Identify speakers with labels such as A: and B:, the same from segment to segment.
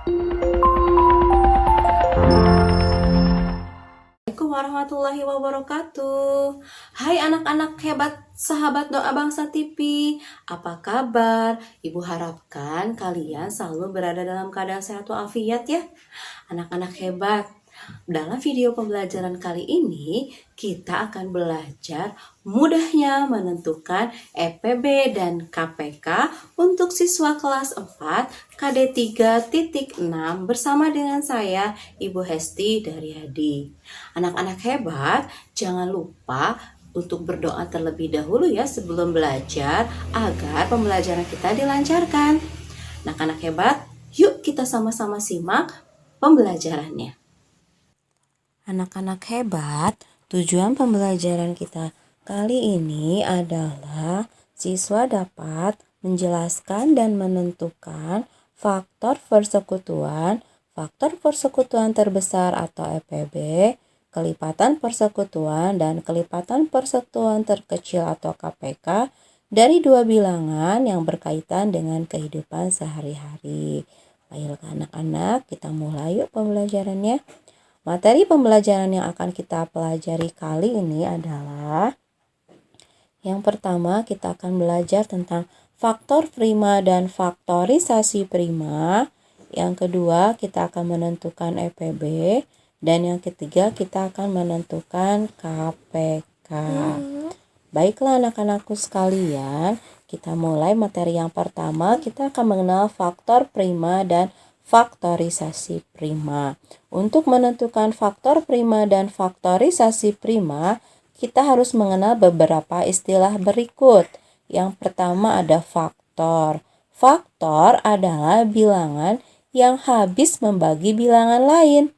A: Assalamualaikum warahmatullahi wabarakatuh. Hai anak-anak hebat sahabat Doa Bangsa TV. Apa kabar? Ibu harapkan kalian selalu berada dalam keadaan sehat walafiat ya. Anak-anak hebat. Dalam video pembelajaran kali ini, kita akan belajar mudahnya menentukan EPB dan KPK untuk siswa kelas 4 KD 3.6 bersama dengan saya, Ibu Hesti Daryadi. Anak-anak hebat, jangan lupa untuk berdoa terlebih dahulu ya sebelum belajar agar pembelajaran kita dilancarkan. Anak-anak hebat, yuk kita sama-sama simak pembelajarannya. Anak-anak hebat, tujuan pembelajaran kita kali ini adalah siswa dapat menjelaskan dan menentukan faktor persekutuan terbesar atau EPB, kelipatan persekutuan dan kelipatan persekutuan terkecil atau KPK dari dua bilangan yang berkaitan dengan kehidupan sehari-hari. Baik anak-anak, kita mulai yuk pembelajarannya. Materi pembelajaran yang akan kita pelajari kali ini adalah yang pertama kita akan belajar tentang faktor prima dan faktorisasi prima. Yang kedua kita akan menentukan EPB dan yang ketiga kita akan menentukan KPK. Baiklah anak-anakku sekalian, kita mulai materi yang pertama. Kita akan mengenal faktor prima dan faktorisasi prima. Untuk menentukan faktor prima dan faktorisasi prima, kita harus mengenal beberapa istilah berikut. Yang pertama ada faktor. Faktor adalah bilangan yang habis membagi bilangan lain.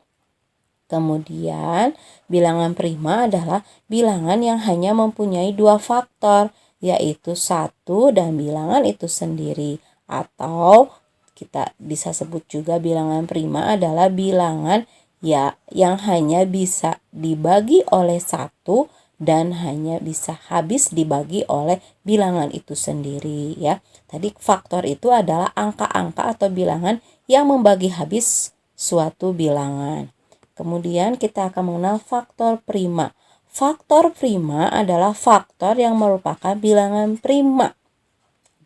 A: Kemudian, bilangan prima adalah bilangan yang hanya mempunyai dua faktor, yaitu 1 dan bilangan itu sendiri. Atau kita bisa sebut juga bilangan prima adalah bilangan yang hanya bisa dibagi oleh 1 dan hanya bisa habis dibagi oleh bilangan itu sendiri ya. Tadi faktor itu adalah angka-angka atau bilangan yang membagi habis suatu bilangan. Kemudian kita akan mengenal faktor prima. Faktor prima adalah faktor yang merupakan bilangan prima.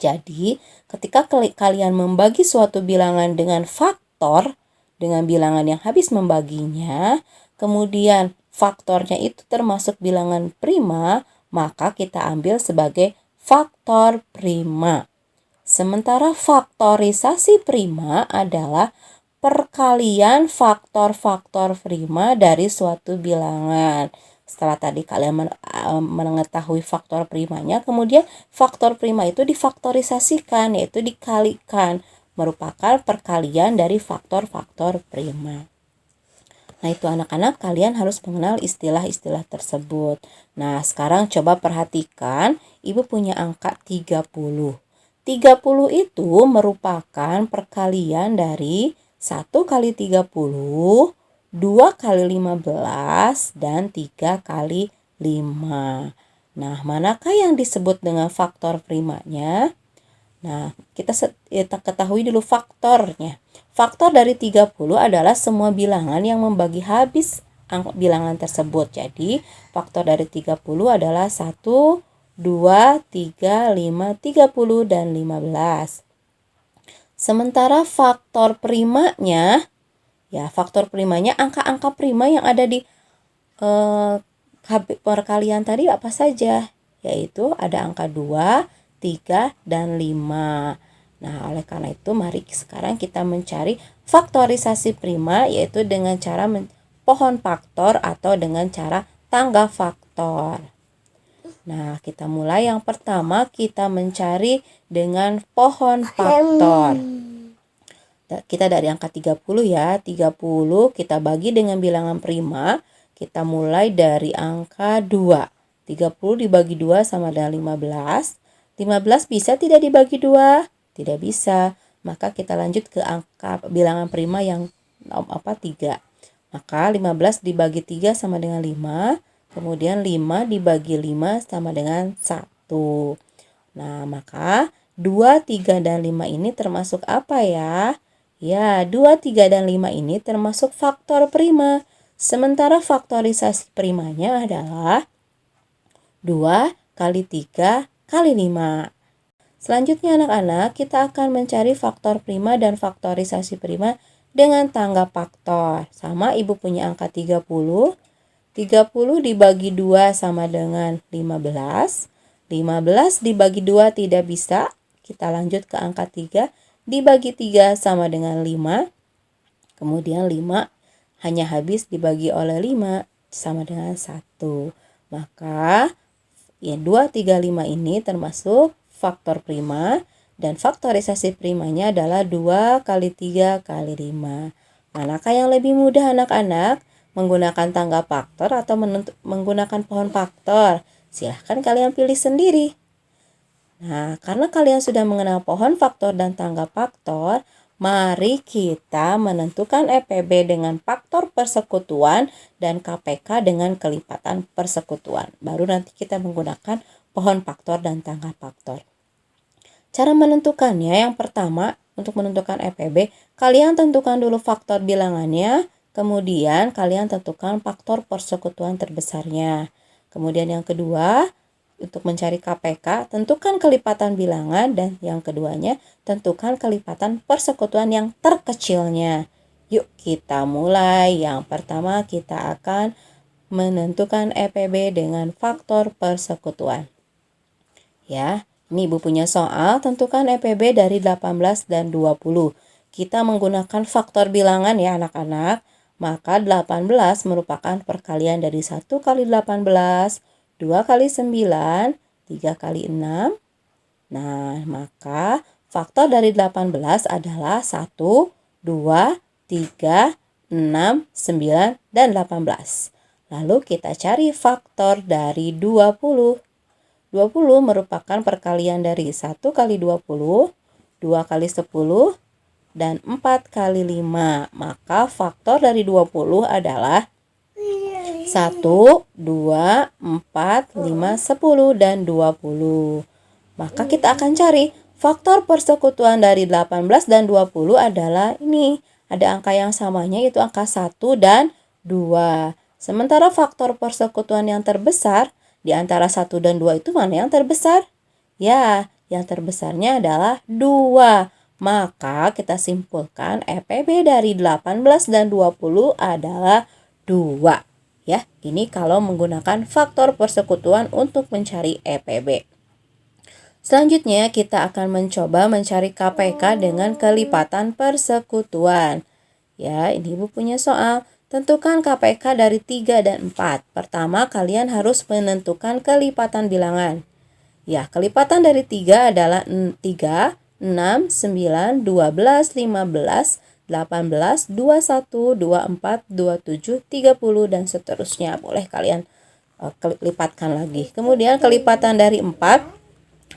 A: Jadi, ketika kalian membagi suatu bilangan dengan faktor, dengan bilangan yang habis membaginya, kemudian faktornya itu termasuk bilangan prima, maka kita ambil sebagai faktor prima. Sementara faktorisasi prima adalah perkalian faktor-faktor prima dari suatu bilangan. Setelah tadi kalian mengetahui faktor primanya, kemudian faktor prima itu difaktorisasikan, yaitu dikalikan, merupakan perkalian dari faktor-faktor prima. Nah itu anak-anak, kalian harus mengenal istilah-istilah tersebut. Nah sekarang coba perhatikan, Ibu punya angka 30. 30 itu merupakan perkalian dari 1 kali 30, 2 kali 15, dan 3 kali 5. Nah, manakah yang disebut dengan faktor primanya? Nah, kita ketahui dulu faktornya. Faktor dari 30 adalah semua bilangan yang membagi habis bilangan tersebut. Jadi, faktor dari 30 adalah 1, 2, 3, 5, 30, dan 15. Sementara faktor primanya, faktor primanya angka-angka prima yang ada di perkalian tadi apa saja? Yaitu ada angka 2, 3, dan 5. Nah, oleh karena itu mari sekarang kita mencari faktorisasi prima, yaitu dengan cara pohon faktor atau dengan cara tangga faktor. Nah, kita mulai yang pertama, kita mencari dengan pohon faktor. Kita dari angka 30 ya, 30 kita bagi dengan bilangan prima, kita mulai dari angka 2. 30 dibagi 2 sama dengan 15. 15 bisa tidak dibagi 2? Tidak bisa. Maka kita lanjut ke angka bilangan prima yang 3. Maka 15 dibagi 3 sama dengan 5. Kemudian 5 dibagi 5 sama dengan 1. Nah, maka 2, 3, dan 5 ini termasuk apa ya? Ya, 2, 3, dan 5 ini termasuk faktor prima. Sementara faktorisasi primanya adalah 2 kali 3 kali 5. Selanjutnya anak-anak, kita akan mencari faktor prima dan faktorisasi prima dengan tangga faktor. Sama, ibu punya angka 30. 30 dibagi 2 sama dengan 15. 15 dibagi 2 tidak bisa. Kita lanjut ke angka 3. Dibagi 3 sama dengan 5. Kemudian 5 hanya habis dibagi oleh 5 sama dengan 1. Maka ya 2, 3, 5 ini termasuk faktor prima dan faktorisasi primanya adalah 2 kali 3 kali 5. Manakah yang lebih mudah anak-anak? Menggunakan tangga faktor atau menggunakan pohon faktor? Silahkan kalian pilih sendiri. Nah, karena kalian sudah mengenal pohon faktor dan tangga faktor, mari kita menentukan EPB dengan faktor persekutuan dan KPK dengan kelipatan persekutuan. Baru nanti kita menggunakan pohon faktor dan tangga faktor. Cara menentukannya, yang pertama, untuk menentukan EPB, kalian tentukan dulu faktor bilangannya, kemudian kalian tentukan faktor persekutuan terbesarnya. Kemudian yang kedua, untuk mencari KPK, tentukan kelipatan bilangan, dan yang keduanya, tentukan kelipatan persekutuan yang terkecilnya. Yuk kita mulai. Yang pertama kita akan menentukan EPB dengan faktor persekutuan. Ya, ini ibu punya soal, tentukan EPB dari 18 dan 20. Kita menggunakan faktor bilangan ya anak-anak. Maka 18 merupakan perkalian dari 1 kali 18, 2 kali 9, 3 kali 6. Nah, maka faktor dari 18 adalah 1, 2, 3, 6, 9, dan 18. Lalu kita cari faktor dari 20. 20 merupakan perkalian dari 1 kali 20, 2 kali 10, dan 4 kali 5. Maka faktor dari 20 adalah 1, 2, 4, 5, 10, dan 20. Maka kita akan cari faktor persekutuan dari 18 dan 20 adalah ini. Ada angka yang samanya, yaitu angka 1 dan 2. Sementara faktor persekutuan yang terbesar di antara 1 dan 2 itu mana yang terbesar? Ya, yang terbesarnya adalah 2. Maka kita simpulkan EPB dari 18 dan 20 adalah 2. Ya, ini kalau menggunakan faktor persekutuan untuk mencari EPB. Selanjutnya kita akan mencoba mencari KPK dengan kelipatan persekutuan. Ya, ini ibu punya soal. Tentukan KPK dari 3 dan 4. Pertama, kalian harus menentukan kelipatan bilangan. Ya, kelipatan dari 3 adalah 3, 6, 9, 12, 15, 18, 21, 24, 27, 30, dan seterusnya. Boleh kalian lipatkan lagi. Kemudian kelipatan dari 4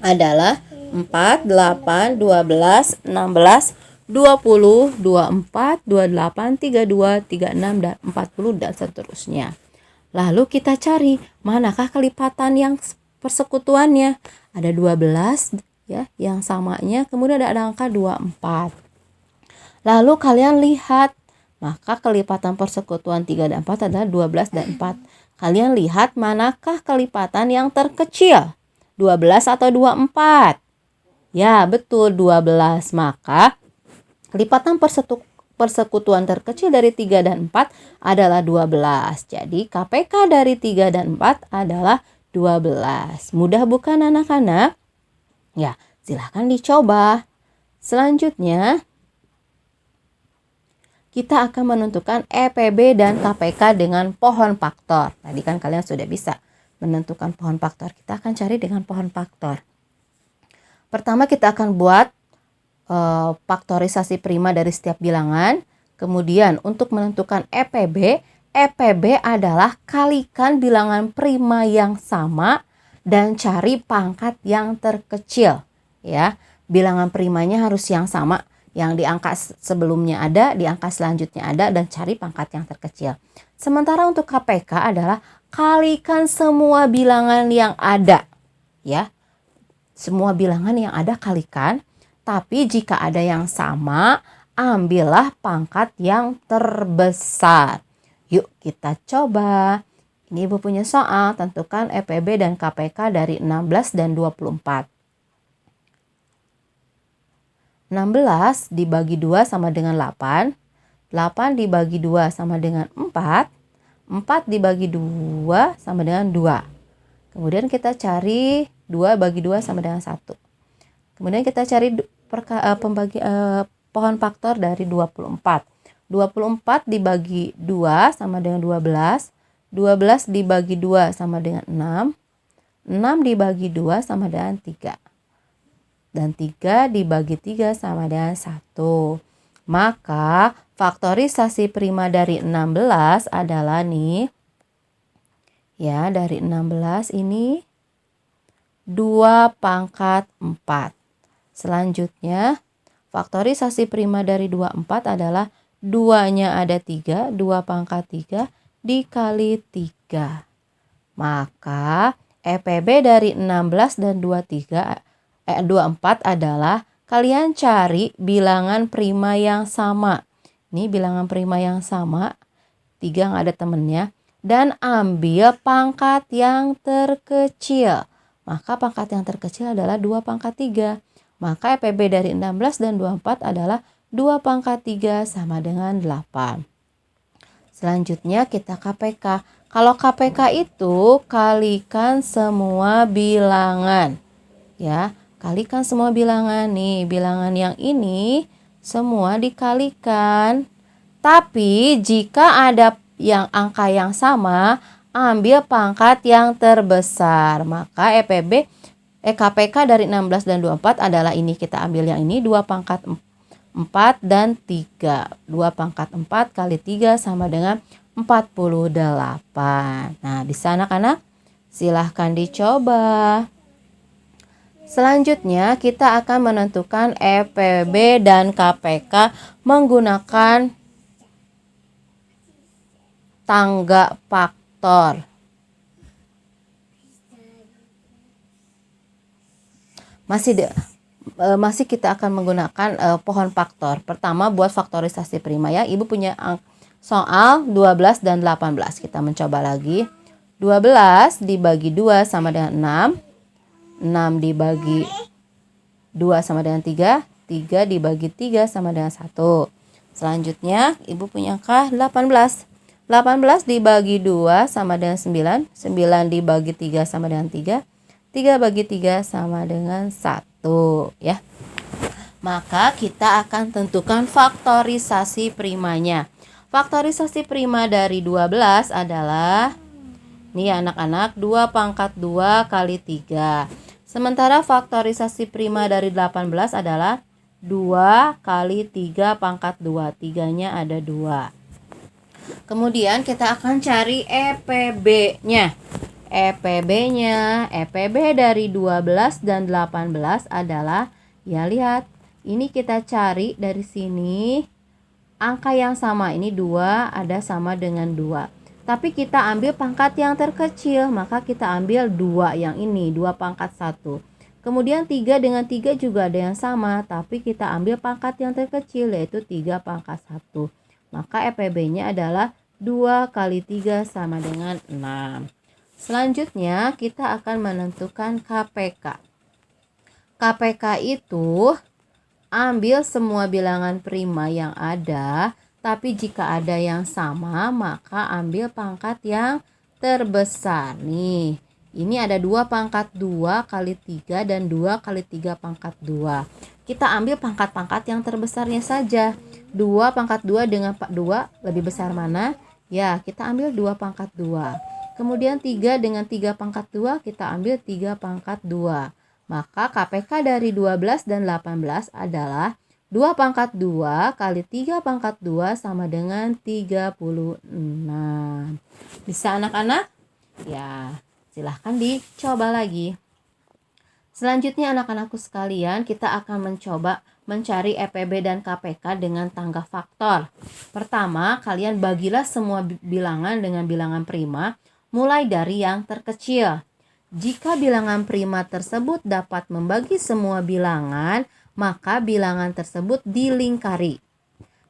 A: adalah 4, 8, 12, 16, 20, 24, 28, 32, 36, dan 40, dan seterusnya. Lalu kita cari manakah kelipatan yang persekutuannya. Ada 12 ya, yang samanya, kemudian ada angka 24. Lalu kalian lihat, maka kelipatan persekutuan 3 dan 4 adalah 12 dan 4. Kalian lihat manakah kelipatan yang terkecil? 12 atau 24? Ya, betul 12. Maka kelipatan persekutuan terkecil dari 3 dan 4 adalah 12. Jadi KPK dari 3 dan 4 adalah 12. Mudah bukan anak-anak? Ya, silahkan dicoba. Selanjutnya, kita akan menentukan EPB dan KPK dengan pohon faktor. Tadi kan kalian sudah bisa menentukan pohon faktor. Kita akan cari dengan pohon faktor. Pertama kita akan buat faktorisasi prima dari setiap bilangan. Kemudian untuk menentukan EPB, EPB adalah kalikan bilangan prima yang sama dan cari pangkat yang terkecil. Ya, bilangan primanya harus yang sama. Yang di angka sebelumnya ada, di angka selanjutnya ada, dan cari pangkat yang terkecil. Sementara untuk KPK adalah kalikan semua bilangan yang ada. Ya, semua bilangan yang ada kalikan. Tapi jika ada yang sama ambillah pangkat yang terbesar. Yuk kita coba. Ini Ibu punya soal, tentukan EPB dan KPK dari 16 dan 24. 16 dibagi 2 sama dengan 8. 8 dibagi 2 sama dengan 4. 4 dibagi 2 sama dengan 2. Kemudian kita cari 2 bagi 2 sama dengan 1. Kemudian kita cari pohon faktor dari 24. 24 dibagi 2 sama dengan 12. 12 dibagi 2 sama dengan 6. 6 dibagi 2 sama dengan 3. Dan 3 dibagi 3 sama dengan 1. Maka faktorisasi prima dari 16 adalah nih. Ya, dari 16 ini 2 pangkat 4. Selanjutnya, faktorisasi prima dari 24 adalah 2-nya ada 3, 2 pangkat 3 dikali 3. Maka EPB dari 16 dan 24 adalah kalian cari bilangan prima yang sama. Ini bilangan prima yang sama, 3 nggak ada temennya. Dan ambil pangkat yang terkecil. Maka pangkat yang terkecil adalah 2 pangkat 3. Maka EPB dari 16 dan 24 adalah 2 pangkat 3 sama dengan 8. Selanjutnya kita KPK. Kalau KPK itu kalikan semua bilangan. Ya, kalikan semua bilangan nih. Bilangan yang ini semua dikalikan. Tapi jika ada yang angka yang sama, ambil pangkat yang terbesar. Maka KPK dari 16 dan 24 adalah ini. Kita ambil yang ini 2 pangkat 4 dan 3. 2 pangkat 4 kali 3 sama dengan 48. Nah, bisa anak-anak? Silahkan dicoba. Selanjutnya kita akan menentukan EPB dan KPK menggunakan tangga faktor. Masih kita akan menggunakan pohon faktor. Pertama buat faktorisasi prima ya. Ibu punya soal 12 dan 18. Kita mencoba lagi. 12 dibagi 2 sama dengan 6. 6 dibagi 2 sama dengan 3. 3 dibagi 3 sama dengan 1. Selanjutnya Ibu punya angka 18. 18 dibagi 2 sama dengan 9. 9 dibagi 3 sama dengan 3. 3 bagi 3 sama dengan 1 ya. Maka kita akan tentukan faktorisasi primanya. Faktorisasi prima dari 12 adalah nih anak-anak 2 pangkat 2 kali 3. Sementara faktorisasi prima dari 18 adalah 2 kali 3 pangkat 2. 3-nya ada 2. Kemudian kita akan cari EPB-nya. EPB dari 12 dan 18 adalah, ya lihat, ini kita cari dari sini angka yang sama. Ini 2 ada sama dengan 2. Tapi kita ambil pangkat yang terkecil, maka kita ambil 2 yang ini, 2 pangkat 1. Kemudian 3 dengan 3 juga ada yang sama, tapi kita ambil pangkat yang terkecil, yaitu 3 pangkat 1. Maka EPB-nya adalah 2 kali 3 sama dengan 6. Selanjutnya kita akan menentukan KPK. KPK itu ambil semua bilangan prima yang ada, tapi jika ada yang sama maka ambil pangkat yang terbesar. Nih, ini ada 2 pangkat 2 kali 3 dan 2 kali 3 pangkat 2. Kita ambil pangkat-pangkat yang terbesarnya saja. 2 pangkat 2 dengan 2 lebih besar mana? Ya, kita ambil 2 pangkat 2. Kemudian 3 dengan 3 pangkat 2 kita ambil 3 pangkat 2. Maka KPK dari 12 dan 18 adalah 2 pangkat 2 kali 3 pangkat 2 sama dengan 36. Bisa anak-anak? Ya, silahkan dicoba lagi. Selanjutnya anak-anakku sekalian, kita akan mencoba mencari EPB dan KPK dengan tangga faktor. Pertama, kalian bagilah semua bilangan dengan bilangan prima, mulai dari yang terkecil. Jika bilangan prima tersebut dapat membagi semua bilangan, maka bilangan tersebut dilingkari.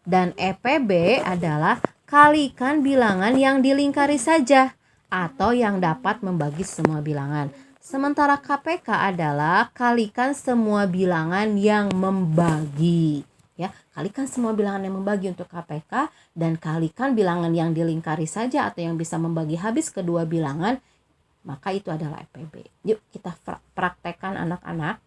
A: Dan EPB adalah kalikan bilangan yang dilingkari saja atau yang dapat membagi semua bilangan. Sementara KPK adalah kalikan semua bilangan yang membagi. Ya, kalikan semua bilangan yang membagi untuk KPK dan kalikan bilangan yang dilingkari saja atau yang bisa membagi habis kedua bilangan, maka itu adalah EPB. Yuk kita praktekkan anak-anak.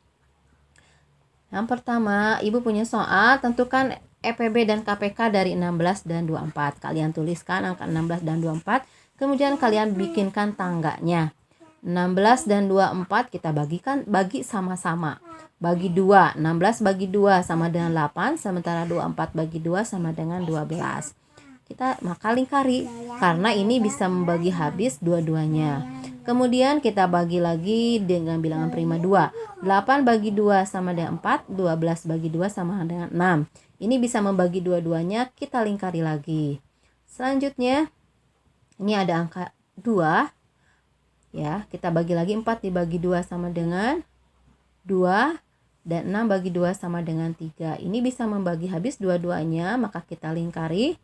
A: Yang pertama, Ibu punya soal, tentukan EPB dan KPK dari 16 dan 24. Kalian tuliskan angka 16 dan 24, kemudian kalian bikinkan tangganya. 16 dan 24 kita bagi sama-sama. Bagi 2, 16 bagi 2 sama dengan 8, sementara 24 bagi 2 sama dengan 12. Kita maka lingkari, karena ini bisa membagi habis dua-duanya. Kemudian kita bagi lagi dengan bilangan prima 2. 8 bagi 2 sama dengan 4, 12 bagi 2 sama dengan 6. Ini bisa membagi dua-duanya, kita lingkari lagi. Selanjutnya, ini ada angka 2. Ya, kita bagi lagi 4 dibagi 2 sama dengan 2 dan 6 bagi 2 sama dengan 3. Ini bisa membagi habis dua-duanya, maka kita lingkari.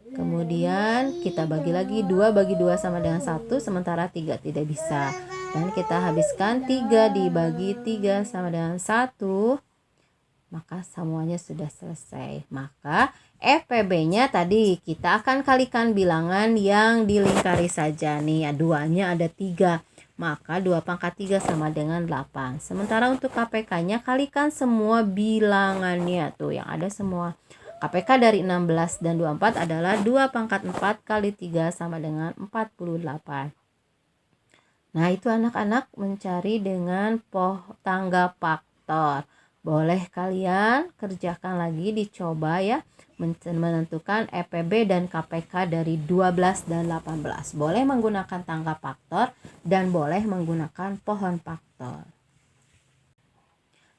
A: Kemudian kita bagi lagi 2 bagi 2 sama dengan 1, sementara 3 tidak bisa. Dan kita habiskan 3 dibagi 3 sama dengan 1. Maka semuanya sudah selesai. Maka EPB-nya tadi kita akan kalikan bilangan yang dilingkari saja. Nih, duanya ada 3. Maka 2 pangkat 3 sama dengan 8. Sementara untuk KPK-nya kalikan semua bilangannya. Tuh yang ada semua. KPK dari 16 dan 24 adalah 2 pangkat 4 kali 3 sama dengan 48. Nah, itu anak-anak mencari dengan tangga faktor. Boleh kalian kerjakan lagi, dicoba ya, menentukan EPB dan KPK dari 12 dan 18. Boleh menggunakan tangga faktor dan boleh menggunakan pohon faktor.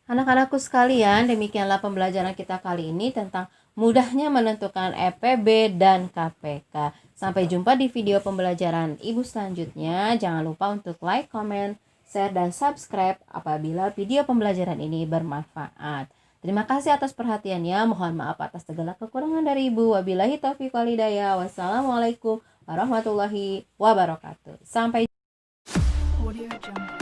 A: Anak-anakku sekalian, demikianlah pembelajaran kita kali ini tentang mudahnya menentukan EPB dan KPK. Sampai jumpa di video pembelajaran Ibu selanjutnya. Jangan lupa untuk like, comment, share, dan subscribe apabila video pembelajaran ini bermanfaat. Terima kasih atas perhatiannya. Mohon maaf atas segala kekurangan dari Ibu. Wabillahi taufiq wal hidayah. Wassalamualaikum warahmatullahi wabarakatuh. Sampai jumpa.